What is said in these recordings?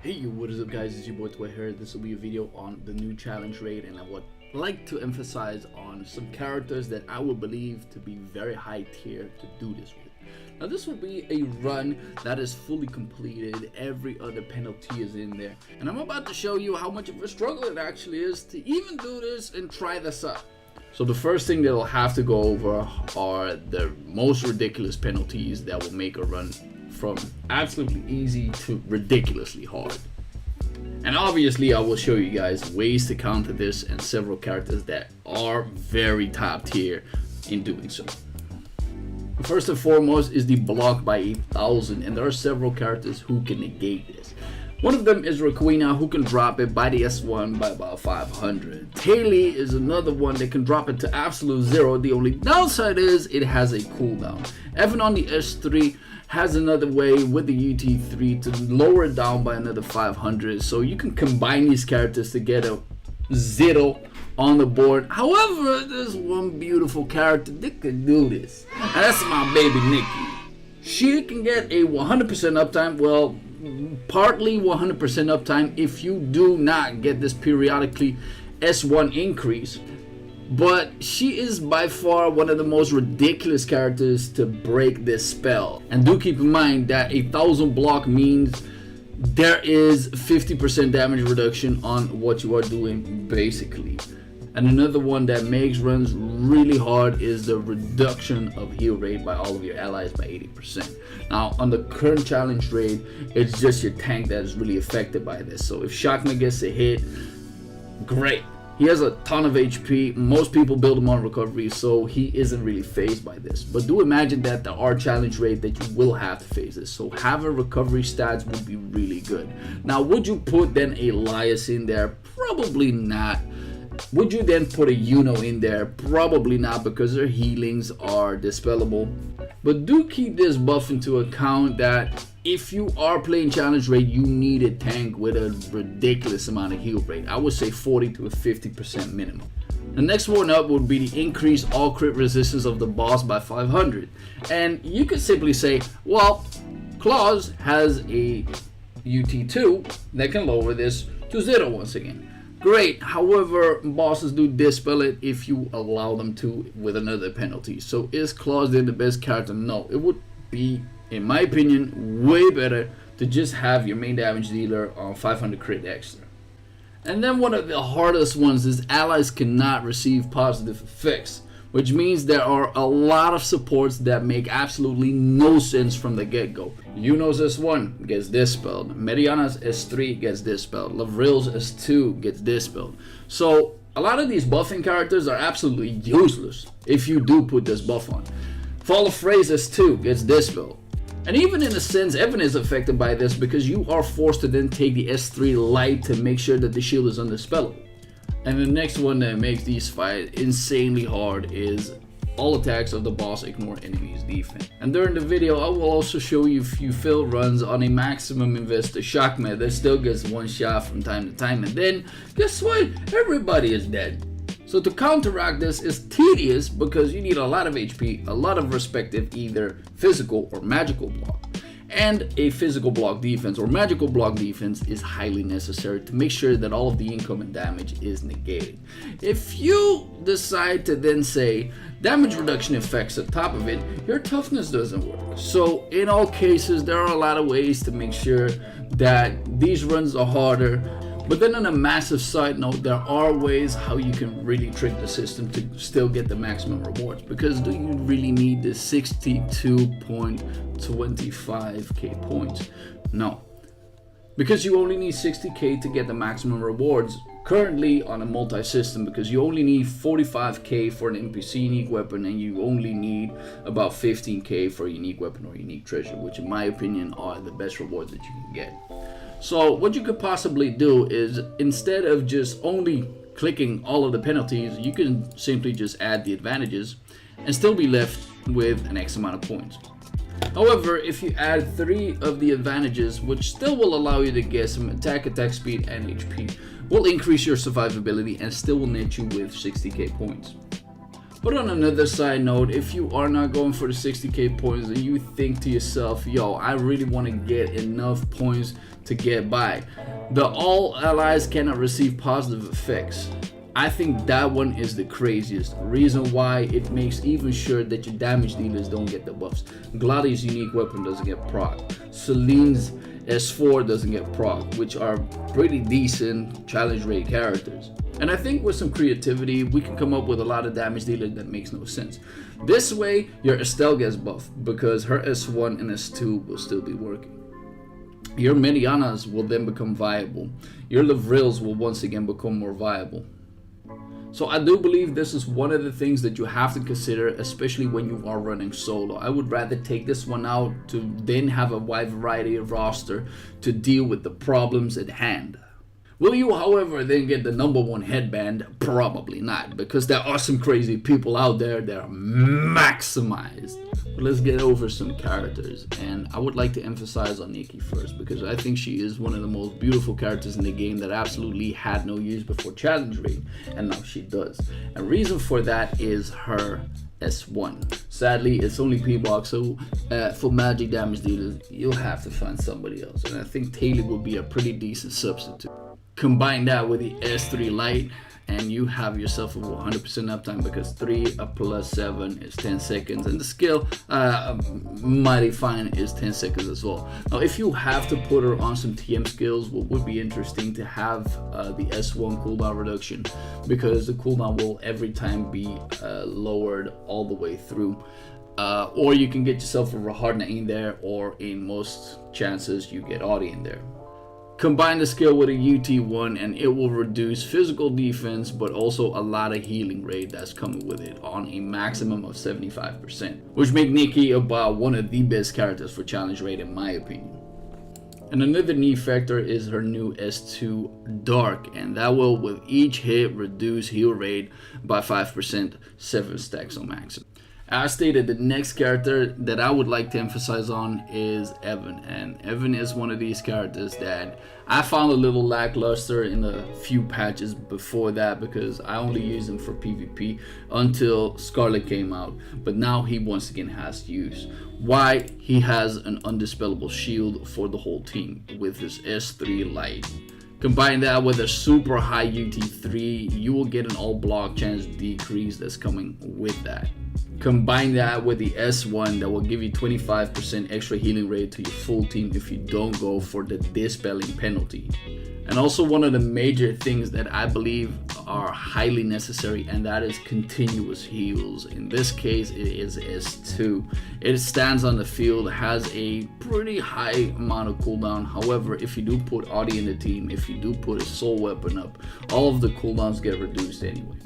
Hey, what is up guys, it's your boy Twit here. This will be a video on the new challenge raid, and I would like to emphasize on some characters that I would believe to be very high tier to do this with. Now this will be a run that is fully completed, every other penalty is in there, and I'm about to show you how much of a struggle it actually is to even do this and try this out. So the first thing that I'll have to go over are the most ridiculous penalties that will make a run from absolutely easy to ridiculously hard. And obviously I will show you guys ways to counter this and several characters that are very top tier in doing so. First and foremost is the block by 8,000, and there are several characters who can negate this. One of them is Requena, who can drop it by the S1 by about 500. Taylor is another one that can drop it to absolute zero. The only downside is it has a cooldown. Evan on the S3 has another way with the UT3 to lower it down by another 500. So you can combine these characters to get a zero on the board. However, there's one beautiful character that can do this, and that's my baby Nikki. She can get a 100% uptime. Well, partly 100% uptime if you do not get this periodically S1 increase, but she is by far one of the most ridiculous characters to break this spell. And do keep in mind that 1,000 block means there is 50% damage reduction on what you are doing basically. And another one that makes runs really hard is the reduction of heal rate by all of your allies by 80%. Now on the current challenge raid, it's just your tank that is really affected by this. So if Shockman gets a hit, great. He has a ton of HP. Most people build him on recovery, so he isn't really phased by this. But do imagine that there are challenge raid that you will have to face this. So having recovery stats would be really good. Now, would you put then Elias in there? Probably not. Would you then put a Yuno in there? Probably not, because their healings are dispellable. But do keep this buff into account that if you are playing challenge raid, you need a tank with a ridiculous amount of heal rate. I would say 40 to a 50% minimum. The next one up would be the increase all crit resistance of the boss by 500. And you could simply say, well, Claus has a UT2 that can lower this to 0 once again. Great. However, bosses do dispel it if you allow them to with another penalty. So is Claus then the best character? No, it would be, in my opinion, way better to just have your main damage dealer on 500 crit extra. And then one of the hardest ones is allies cannot receive positive effects, which means there are a lot of supports that make absolutely no sense from the get-go. Yuno's S1 gets dispelled, Mediana's S3 gets dispelled, Lavril's S2 gets dispelled. So a lot of these buffing characters are absolutely useless if you do put this buff on. Fall of Phrase S2 gets dispelled. And even in a sense, Evan is affected by this because you are forced to then take the S3 light to make sure that the shield is undispellable. And the next one that makes these fights insanely hard is all attacks of the boss ignore enemies defense. And during the video, I will also show you a few fill runs on a maximum investor Shockman that still gets one shot from time to time, and then guess what? Everybody is dead. So to counteract this is tedious because you need a lot of HP, a lot of respective either physical or magical block. And a physical block defense or magical block defense is highly necessary to make sure that all of the incoming damage is negated. If you decide to then say damage reduction effects on top of it, your toughness doesn't work. So in all cases, there are a lot of ways to make sure that these runs are harder. But then on a massive side note, there are ways how you can really trick the system to still get the maximum rewards. Because do you really need the 62.25k points? No. Because you only need 60k to get the maximum rewards currently on a multi-system, because you only need 45k for an NPC unique weapon and you only need about 15k for a unique weapon or unique treasure, which in my opinion are the best rewards that you can get. So what you could possibly do is, instead of just only clicking all of the penalties, you can simply just add the advantages and still be left with an X amount of points. However, if you add 3 of the advantages, which still will allow you to get some attack speed and HP, will increase your survivability and still will net you with 60k points. But on another side note, if you are not going for the 60k points and you think to yourself, yo, I really want to get enough points to get by, the all allies cannot receive positive effects, I think that one is the craziest. Reason why it makes even sure that your damage dealers don't get the buffs. Gladius' unique weapon doesn't get proc. Celine's S4 doesn't get proc, which are pretty decent challenge rate characters. And I think with some creativity, we can come up with a lot of damage dealers that makes no sense. This way, your Estelle gets buffed because her S1 and S2 will still be working. Your Medianas will then become viable. Your Lavrils will once again become more viable. So I do believe this is one of the things that you have to consider, especially when you are running solo. I would rather take this one out to then have a wide variety of roster to deal with the problems at hand. Will you, however, then get the #1 headband? Probably not, because there are some crazy people out there that are maximized. But let's get over some characters, and I would like to emphasize on Nikki first, because I think she is one of the most beautiful characters in the game that absolutely had no use before challenge rate, and now she does. And reason for that is her S1. Sadly, it's only P-Box, so for magic damage dealers, you'll have to find somebody else, and I think Taylor will be a pretty decent substitute. Combine that with the S3 Lite, and you have yourself a 100% uptime, because 3 plus 7 is 10 seconds, and the skill Mighty Fine is 10 seconds as well. Now, if you have to put her on some TM skills, what would be interesting to have the S1 cooldown reduction, because the cooldown will every time be lowered all the way through. Or you can get yourself a Rahadna in there, or in most chances you get Audi in there. Combine the skill with a UT1 and it will reduce physical defense, but also a lot of healing rate that's coming with it on a maximum of 75%, which make Nikki about one of the best characters for challenge rate in my opinion. And another neat factor is her new S2 Dark, and that will with each hit reduce heal rate by 5%, 7 stacks on maximum. As stated, the next character that I would like to emphasize on is Evan, and Evan is one of these characters that I found a little lackluster in a few patches before that, because I only used him for PvP until Scarlet came out, but now he once again has use. Why? He has an undispellable shield for the whole team with his S3 Lite. Combine that with a super high UT3, you will get an all block chance decrease that's coming with that. Combine that with the S1 that will give you 25% extra healing rate to your full team if you don't go for the dispelling penalty. And also one of the major things that I believe are highly necessary, and that is continuous heals. In this case, it is S2. It stands on the field, has a pretty high amount of cooldown. However, if you do put Audi in the team, if you do put a soul weapon up, all of the cooldowns get reduced anyway.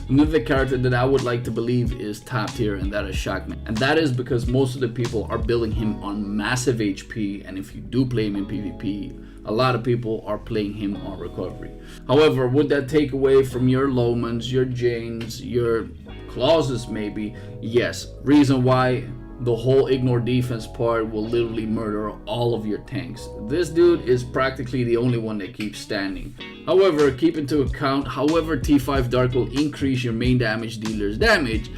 Another character that I would like to believe is top tier, and that is Shockman. And that is because most of the people are building him on massive HP, and if you do play him in PvP, a lot of people are playing him on recovery. However, would that take away from your Lomans, your Janes, your Clauses maybe? Yes. Reason why? The whole ignore defense part will literally murder all of your tanks. This dude is practically the only one that keeps standing. However, keep into account, however T5 Dark will increase your main damage dealer's damage,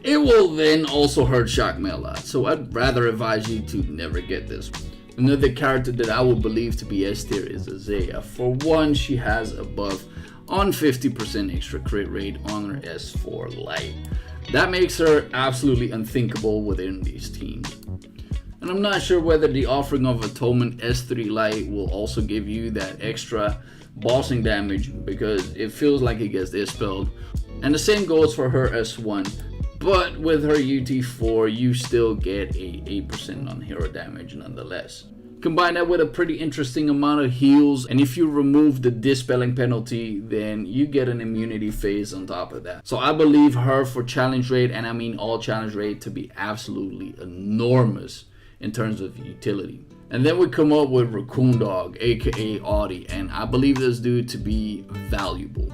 it will then also hurt Shockman a lot. So I'd rather advise you to never get this. Another character that I would believe to be S tier is Azaya. For one, she has a buff on 50% extra crit rate on her S4 Lite. That makes her absolutely unthinkable within these teams. And I'm not sure whether the Offering of Atonement S3 Lite will also give you that extra bossing damage, because it feels like it gets dispelled. And the same goes for her S1. But with her UT4, you still get a 8% on hero damage nonetheless. Combine that with a pretty interesting amount of heals, and if you remove the dispelling penalty, then you get an immunity phase on top of that. So I believe her for challenge rate, and I mean all challenge rate, to be absolutely enormous in terms of utility. And then we come up with Raccoon Dog, aka Audi, and I believe this dude to be valuable.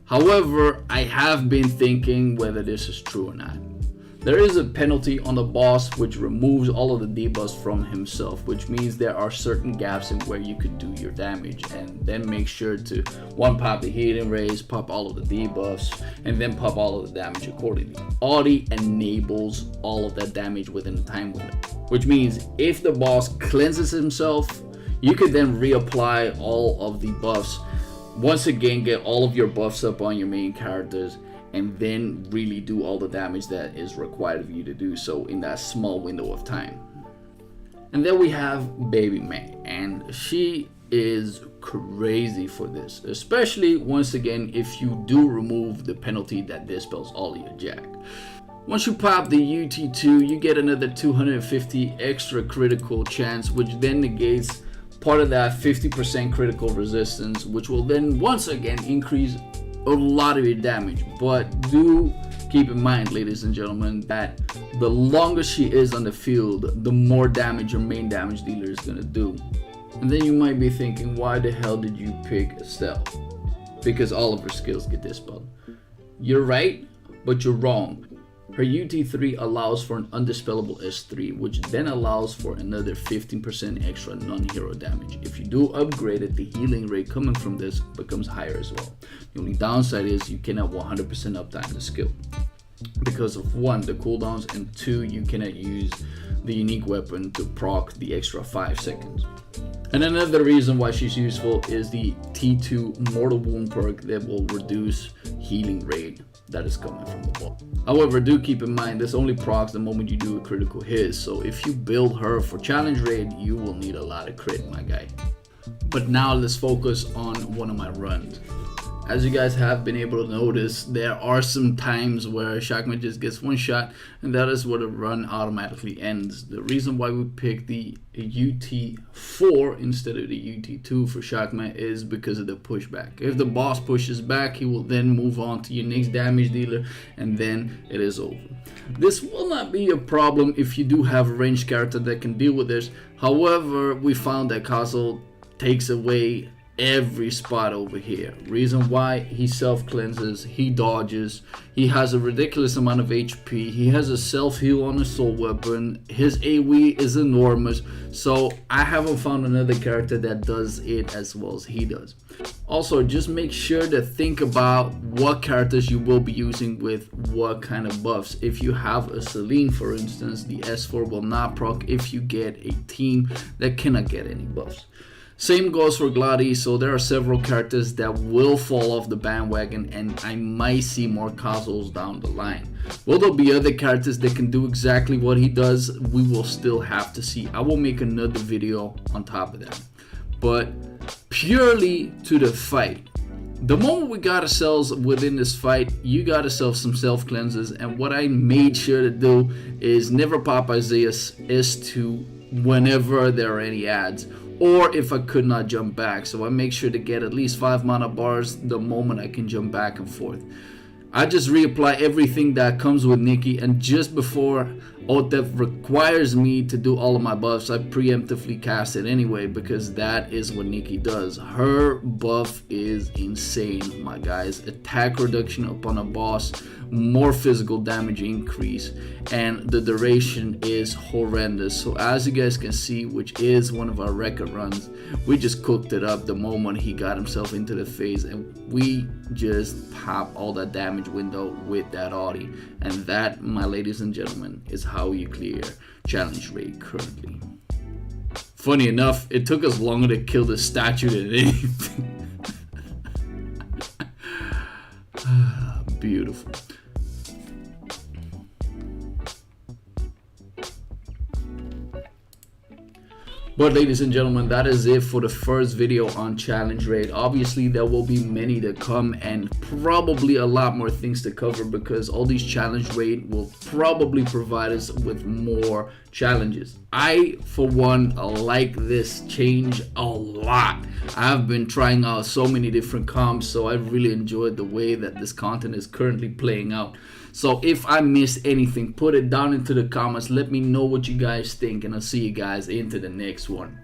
However, I have been thinking whether this is true or not. There is a penalty on the boss which removes all of the debuffs from himself, which means there are certain gaps in where you could do your damage, and then make sure to pop the healing rays, pop all of the debuffs, and then pop all of the damage accordingly. Audi enables all of that damage within the time window, which means if the boss cleanses himself, you could then reapply all of the buffs. Once again, get all of your buffs up on your main characters, and then really do all the damage that is required of you to do so in that small window of time. And then we have Baby May, and she is crazy for this, especially once again if you do remove the penalty that dispels all your jack. Once you pop the UT2, you get another 250 extra critical chance, which then negates part of that 50% critical resistance, which will then once again increase a lot of your damage. But do keep in mind, ladies and gentlemen, that the longer she is on the field, the more damage your main damage dealer is gonna do. And then you might be thinking, why the hell did you pick Estelle? Because all of her skills get dispelled. You're right, but you're wrong. Her UT3 allows for an undispellable S3, which then allows for another 15% extra non-hero damage. If you do upgrade it, the healing rate coming from this becomes higher as well. The only downside is you cannot 100% uptime the skill because of 1, the cooldowns, and 2, you cannot use the unique weapon to proc the extra 5 seconds. And another reason why she's useful is the T2 Mortal Wound perk that will reduce healing rate that is coming from the ball. However, do keep in mind this only procs the moment you do a critical hit, so if you build her for challenge raid, you will need a lot of crit, my guy. But now let's focus on one of my runs. As you guys have been able to notice, there are some times where Shakma just gets one shot, and that is where the run automatically ends. The reason why we picked the UT4 instead of the UT2 for Shakma is because of the pushback. If the boss pushes back, he will then move on to your next damage dealer, and then it is over. This will not be a problem if you do have a ranged character that can deal with this. However, we found that Castle takes away every spot over here. Reason why: he self cleanses, he dodges, he has a ridiculous amount of HP, he has a self heal on his soul weapon, his AoE is enormous, so I haven't found another character that does it as well as he does. Also, just make sure to think about what characters you will be using with what kind of buffs. If you have a Celine, for instance, the S4 will not proc if you get a team that cannot get any buffs. Same goes for Gladi, so there are several characters that will fall off the bandwagon, and I might see more Casuals down the line. Will there be other characters that can do exactly what he does? We will still have to see. I will make another video on top of that. But purely to the fight, the moment we got ourselves within this fight, you got yourself some self cleanses, and what I made sure to do is never pop Isaiah's S2 whenever there are any ads, or if I could not jump back. So I make sure to get at least 5 mana bars the moment I can jump back and forth. I just reapply everything that comes with Nikki, and just before Otef requires me to do all of my buffs, I preemptively cast it anyway, because that is what Nikki does. Her buff is insane, my guys. Attack reduction upon a boss, more physical damage increase, and the duration is horrendous. So as you guys can see, which is one of our record runs, we just cooked it up the moment he got himself into the phase, and we just pop all that damage window with that Audi. And that, my ladies and gentlemen, is how you clear challenge raid currently. Funny enough, it took us longer to kill the statue than anything. Beautiful. But ladies and gentlemen, that is it for the first video on challenge raid. Obviously there will be many to come, and probably a lot more things to cover, because all these challenge raid will probably provide us with more challenges. I, for one, like this change a lot. I've been trying out so many different comps, so I really enjoyed the way that this content is currently playing out. So if I missed anything, put it down into the comments. Let me know what you guys think, and I'll see you guys into the next one.